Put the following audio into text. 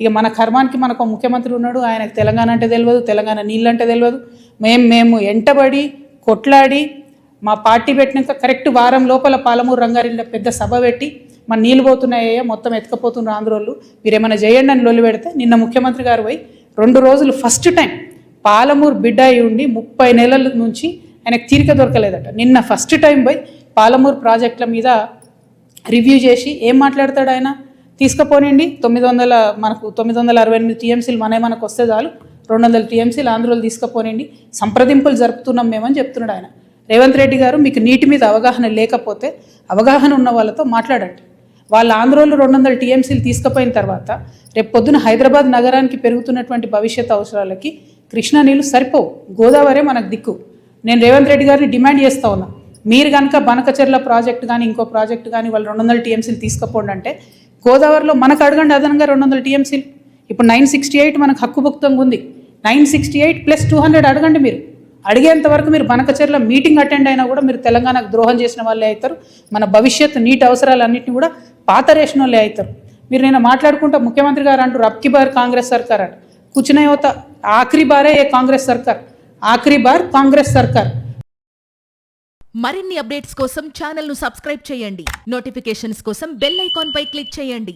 ఇక మన కర్మానికి మనకు ముఖ్యమంత్రి ఉన్నాడు, ఆయనకు తెలంగాణ అంటే తెలియదు, తెలంగాణ నీళ్ళు అంటే తెలియదు. మేము ఎంటబడి కొట్లాడి మా పార్టీ పెట్టినాక కరెక్ట్ వారం లోపల పాలమూరు రంగారెడ్డిలో పెద్ద సభ పెట్టి మన నీళ్ళు పోతున్నాయో మొత్తం ఎత్తుకపోతున్నారు ఆంధ్రోళ్ళు, మీరు ఏమైనా చేయండి అని లొల్లి పెడితే నిన్న ముఖ్యమంత్రి గారు పోయి 2 రోజులు ఫస్ట్ టైం పాలమూరు బిడ్డ అయి ఉండి 30 నెలల నుంచి ఆయనకు తీరిక దొరకలేదట. నిన్న ఫస్ట్ టైం పోయి పాలమూరు ప్రాజెక్టుల మీద రివ్యూ చేసి ఏం మాట్లాడతాడు ఆయన, తీసుకుపోనండి 968 టీఎంసీలు మనకు వస్తే చాలు, 200 టీఎంసీలు ఆంధ్రోలు తీసుకుపోనండి, సంప్రదింపులు జరుపుతున్నాం మేమని చెప్తున్నాడు ఆయన. రేవంత్ రెడ్డి గారు, మీకు నీటి మీద అవగాహన లేకపోతే అవగాహన ఉన్న వాళ్ళతో మాట్లాడండి. వాళ్ళ ఆంధ్రోలు 200 టీఎంసీలు తీసుకుపోయిన తర్వాత రేపు పొద్దున హైదరాబాద్ నగరానికి పెరుగుతున్నటువంటి భవిష్యత్ అవసరాలకి కృష్ణా నీళ్ళు సరిపోవు, గోదావరి మనకు దిక్కు. నేను రేవంత్ రెడ్డి గారిని డిమాండ్ చేస్తూ ఉన్నా, మీరు కనుక బనకచెర్ల ప్రాజెక్టు కానీ ఇంకో ప్రాజెక్టు కానీ వాళ్ళు 200 టీఎంసీలు తీసుకుపోండి అంటే గోదావరిలో మనకు అడగండి అదనంగా 200 టీఎంసీలు. ఇప్పుడు 968 మనకు హక్కుభుక్తంగా ఉంది, 968 + 200 అడగండి. మీరు అడిగేంత వరకు మీరు బనకచెర్ల మీటింగ్ అటెండ్ అయినా కూడా మీరు తెలంగాణకు ద్రోహం చేసిన వాళ్ళే అవుతారు, మన భవిష్యత్తు నీటి అవసరాలన్నింటినీ కూడా పాతరేసిన వాళ్ళే అవుతారు. మీరు నేను మాట్లాడుకుంటా ముఖ్యమంత్రి గారు అంటారు అబ్కి బార్ కాంగ్రెస్ సర్కార్ అంట, కూర్చునే होता ఆఖరి బారే ఏ కాంగ్రెస్ సర్కార్, ఆఖరి బార్ కాంగ్రెస్ సర్కార్. మరిన్ని అప్డేట్స్ కోసం ఛానల్ ను సబ్స్క్రైబ్ చేయండి. నోటిఫికేషన్స్ కోసం బెల్ ఐకాన్ పై క్లిక్ చేయండి.